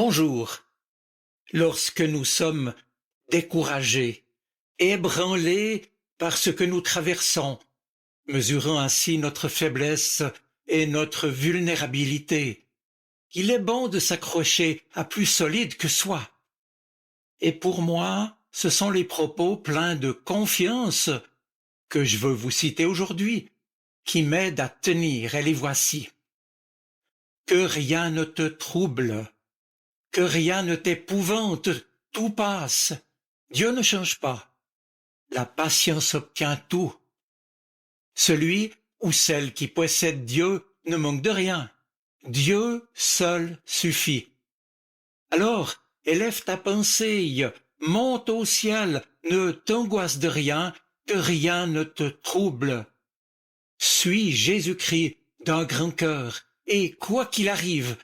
Bonjour. Lorsque nous sommes découragés, ébranlés par ce que nous traversons, mesurant ainsi notre faiblesse et notre vulnérabilité, il est bon de s'accrocher à plus solide que soi. Et pour moi, ce sont les propos pleins de confiance que je veux vous citer aujourd'hui, qui m'aident à tenir, et les voici. Que rien ne te trouble, que rien ne t'épouvante, tout passe. Dieu ne change pas. La patience obtient tout. Celui ou celle qui possède Dieu ne manque de rien. Dieu seul suffit. Alors, élève ta pensée, monte au ciel, ne t'angoisse de rien, que rien ne te trouble. Suis Jésus-Christ d'un grand cœur, et quoi qu'il arrive,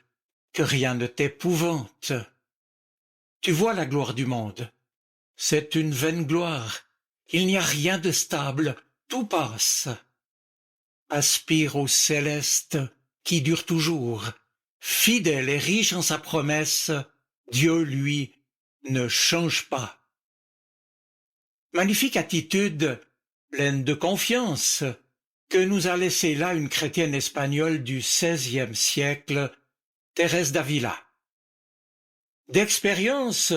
que rien ne t'épouvante. Tu vois la gloire du monde. C'est une vaine gloire. Il n'y a rien de stable, tout passe. Aspire au céleste qui dure toujours. Fidèle et riche en sa promesse, Dieu, lui, ne change pas. Magnifique attitude, pleine de confiance, que nous a laissé là une chrétienne espagnole du XVIe siècle, Thérèse d'Avila. D'expérience,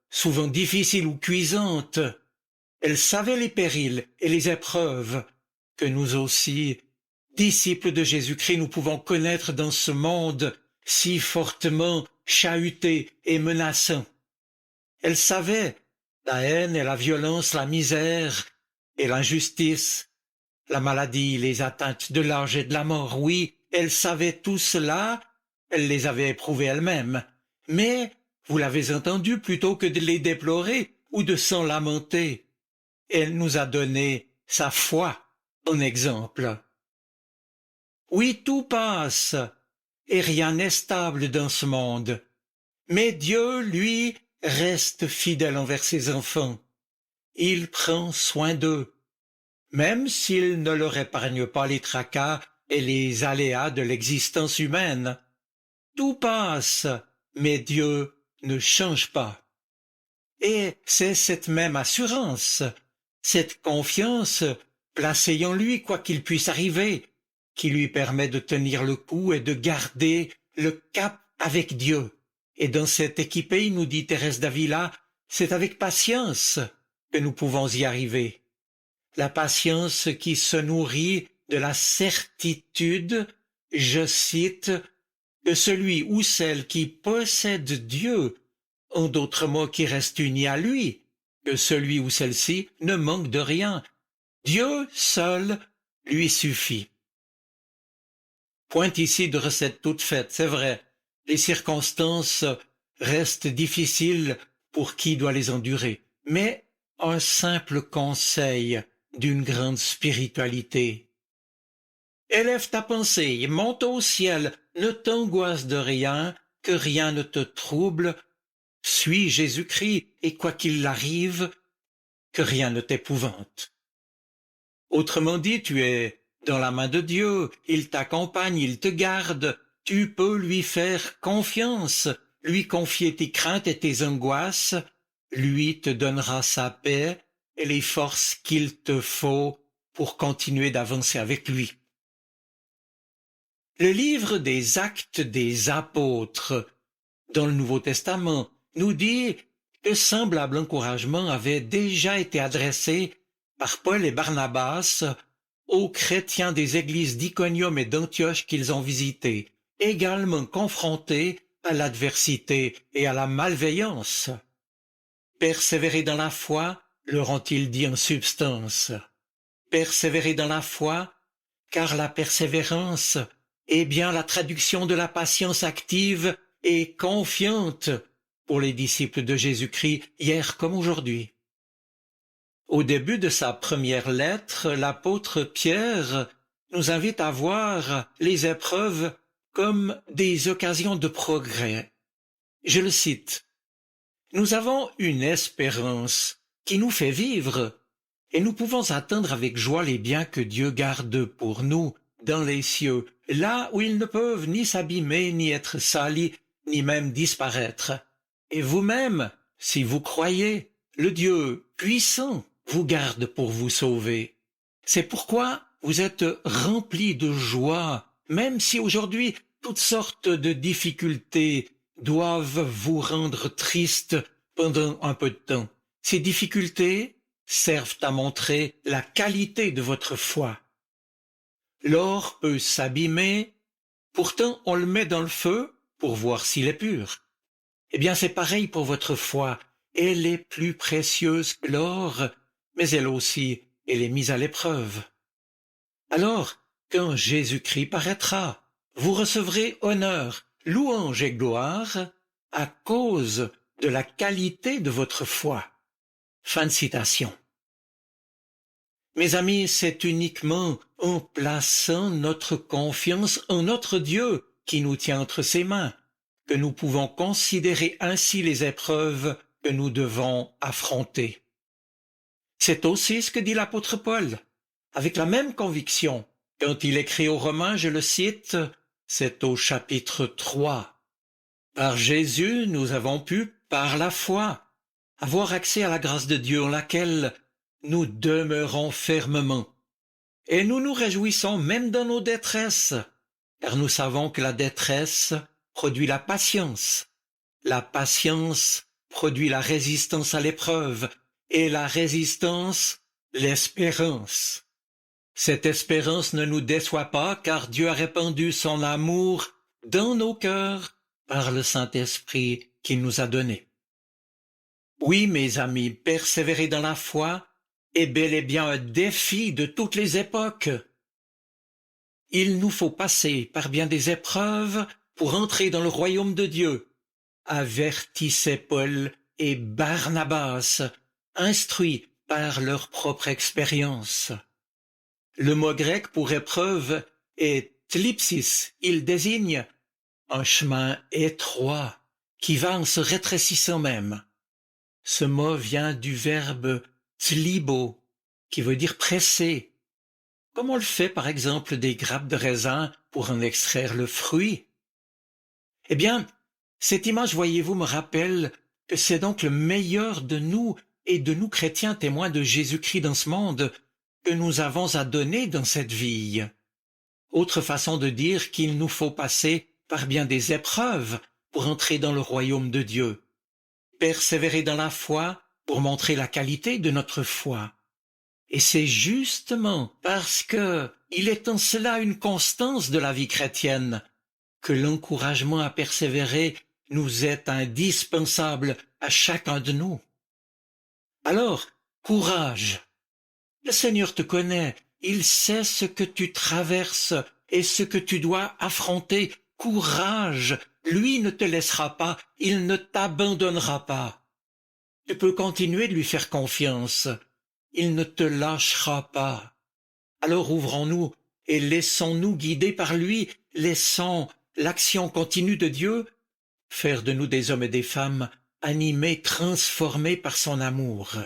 souvent difficile ou cuisante, elle savait les périls et les épreuves que nous aussi, disciples de Jésus-Christ, nous pouvons connaître dans ce monde si fortement chahuté et menaçant. Elle savait la haine et la violence, la misère et l'injustice, la maladie, les atteintes de l'âge et de la mort. Oui, elle savait tout cela, elle les avait éprouvés elle-même. Mais, vous l'avez entendu, plutôt que de les déplorer ou de s'en lamenter, elle nous a donné sa foi en exemple. Oui, tout passe, et rien n'est stable dans ce monde. Mais Dieu, lui, reste fidèle envers ses enfants. Il prend soin d'eux, même s'il ne leur épargne pas les tracas et les aléas de l'existence humaine. Tout passe, mais Dieu ne change pas. Et c'est cette même assurance, cette confiance placée en lui quoi qu'il puisse arriver, qui lui permet de tenir le coup et de garder le cap avec Dieu. Et dans cet équipé, nous dit Thérèse d'Avila, c'est avec patience que nous pouvons y arriver. La patience qui se nourrit de la certitude, je cite, que celui ou celle qui possède Dieu, en d'autres mots qui reste uni à lui, que celui ou celle-ci ne manque de rien. Dieu seul lui suffit. Point ici de recette toute faite, c'est vrai. Les circonstances restent difficiles pour qui doit les endurer. Mais un simple conseil d'une grande spiritualité. Élève ta pensée, monte au ciel, ne t'angoisse de rien, que rien ne te trouble. Suis Jésus-Christ, et quoi qu'il arrive, que rien ne t'épouvante. Autrement dit, tu es dans la main de Dieu, il t'accompagne, il te garde, tu peux lui faire confiance, lui confier tes craintes et tes angoisses, lui te donnera sa paix et les forces qu'il te faut pour continuer d'avancer avec lui. Le livre des Actes des Apôtres, dans le Nouveau Testament, nous dit que semblable encouragement avait déjà été adressé par Paul et Barnabas aux chrétiens des églises d'Iconium et d'Antioche qu'ils ont visitées, également confrontés à l'adversité et à la malveillance. Persévérer dans la foi, leur ont-ils dit en substance. Persévérer dans la foi, car la persévérance est bien la traduction de la patience active et confiante pour les disciples de Jésus-Christ hier comme aujourd'hui. Au début de sa première lettre, l'apôtre Pierre nous invite à voir les épreuves comme des occasions de progrès. Je le cite. « Nous avons une espérance qui nous fait vivre, et nous pouvons attendre avec joie les biens que Dieu garde pour nous dans les cieux, là où ils ne peuvent ni s'abîmer ni être salis ni même disparaître. Et vous-même, si vous croyez, le Dieu puissant vous garde pour vous sauver. C'est pourquoi vous êtes remplis de joie, même si aujourd'hui toutes sortes de difficultés doivent vous rendre triste pendant un peu de temps. Ces difficultés servent à montrer la qualité de votre foi. L'or peut s'abîmer, pourtant on le met dans le feu pour voir s'il est pur. Eh bien c'est pareil pour votre foi. Elle est plus précieuse que l'or, mais elle aussi, elle est mise à l'épreuve. Alors, quand Jésus-Christ paraîtra, vous recevrez honneur, louange et gloire à cause de la qualité de votre foi. Fin de citation. Mes amis, c'est uniquement en plaçant notre confiance en notre Dieu qui nous tient entre ses mains que nous pouvons considérer ainsi les épreuves que nous devons affronter. C'est aussi ce que dit l'apôtre Paul, avec la même conviction. Quand il écrit aux Romains, je le cite, c'est au chapitre 3. Par Jésus, nous avons pu, par la foi, avoir accès à la grâce de Dieu en laquelle nous demeurons fermement. Et nous nous réjouissons même dans nos détresses, car nous savons que la détresse produit la patience. La patience produit la résistance à l'épreuve, et la résistance, l'espérance. Cette espérance ne nous déçoit pas, car Dieu a répandu son amour dans nos cœurs par le Saint-Esprit qu'il nous a donné. Oui, mes amis, persévérer dans la foi est bel et bien un défi de toutes les époques. Il nous faut passer par bien des épreuves pour entrer dans le royaume de Dieu, avertissaient Paul et Barnabas, instruits par leur propre expérience. Le mot grec pour épreuve est thlipsis. Il désigne un chemin étroit qui va en se rétrécissant même. Ce mot vient du verbe thlibo, qui veut dire presser, comme on le fait par exemple des grappes de raisin pour en extraire le fruit. Eh bien, cette image, voyez-vous, me rappelle que c'est donc le meilleur de nous et de nous chrétiens témoins de Jésus-Christ dans ce monde que nous avons à donner dans cette vie. Autre façon de dire qu'il nous faut passer par bien des épreuves pour entrer dans le royaume de Dieu. Persévérer dans la foi pour montrer la qualité de notre foi. Et c'est justement parce que il est en cela une constance de la vie chrétienne que l'encouragement à persévérer nous est indispensable à chacun de nous. Alors, courage. Le Seigneur te connaît, il sait ce que tu traverses et ce que tu dois affronter. Courage, lui ne te laissera pas, il ne t'abandonnera pas. Tu peux continuer de lui faire confiance, il ne te lâchera pas. Alors ouvrons-nous et laissons-nous guider par lui, laissons l'action continue de Dieu faire de nous des hommes et des femmes animés, transformés par son amour.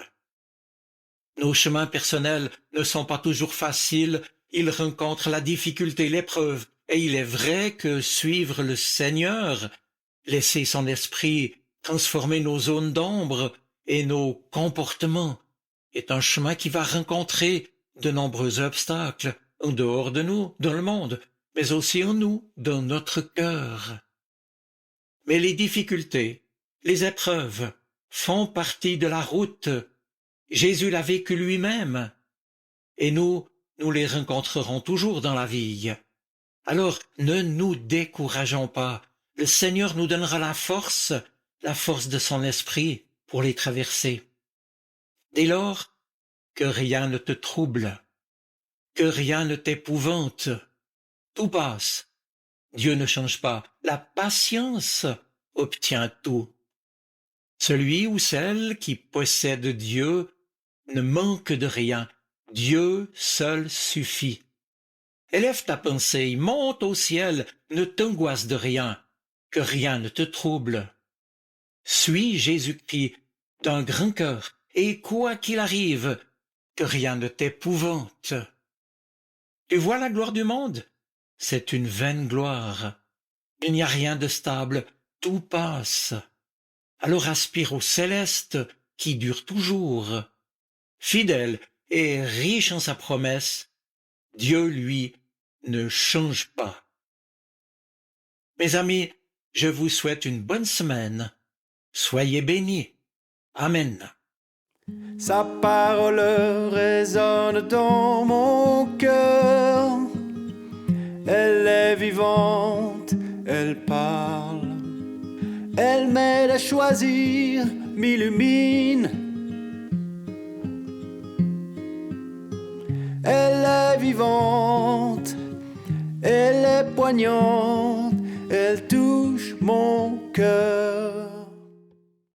Nos chemins personnels ne sont pas toujours faciles, ils rencontrent la difficulté, l'épreuve, et il est vrai que suivre le Seigneur, laisser son esprit transformer nos zones d'ombre et nos comportements, est un chemin qui va rencontrer de nombreux obstacles, en dehors de nous, dans le monde, mais aussi en nous, dans notre cœur. Mais les difficultés, les épreuves, font partie de la route. Jésus l'a vécu lui-même, et nous les rencontrerons toujours dans la vie. Alors, ne nous décourageons pas. Le Seigneur nous donnera la force de son esprit pour les traverser. Dès lors, que rien ne te trouble, que rien ne t'épouvante. Tout passe. Dieu ne change pas. La patience obtient tout. Celui ou celle qui possède Dieu ne manque de rien. Dieu seul suffit. Élève ta pensée, monte au ciel, ne t'angoisse de rien, que rien ne te trouble. Suis Jésus-Christ d'un grand cœur, et quoi qu'il arrive, que rien ne t'épouvante. Tu vois la gloire du monde? C'est une vaine gloire. Il n'y a rien de stable, tout passe. Alors aspire au céleste qui dure toujours. Fidèle et riche en sa promesse, Dieu, lui, ne change pas. Mes amis, je vous souhaite une bonne semaine. Soyez bénis. Amen. Sa parole résonne dans mon cœur. Elle est vivante, elle parle. Elle m'aide à choisir, m'illumine. Elle est vivante, elle est poignante, elle touche mon cœur.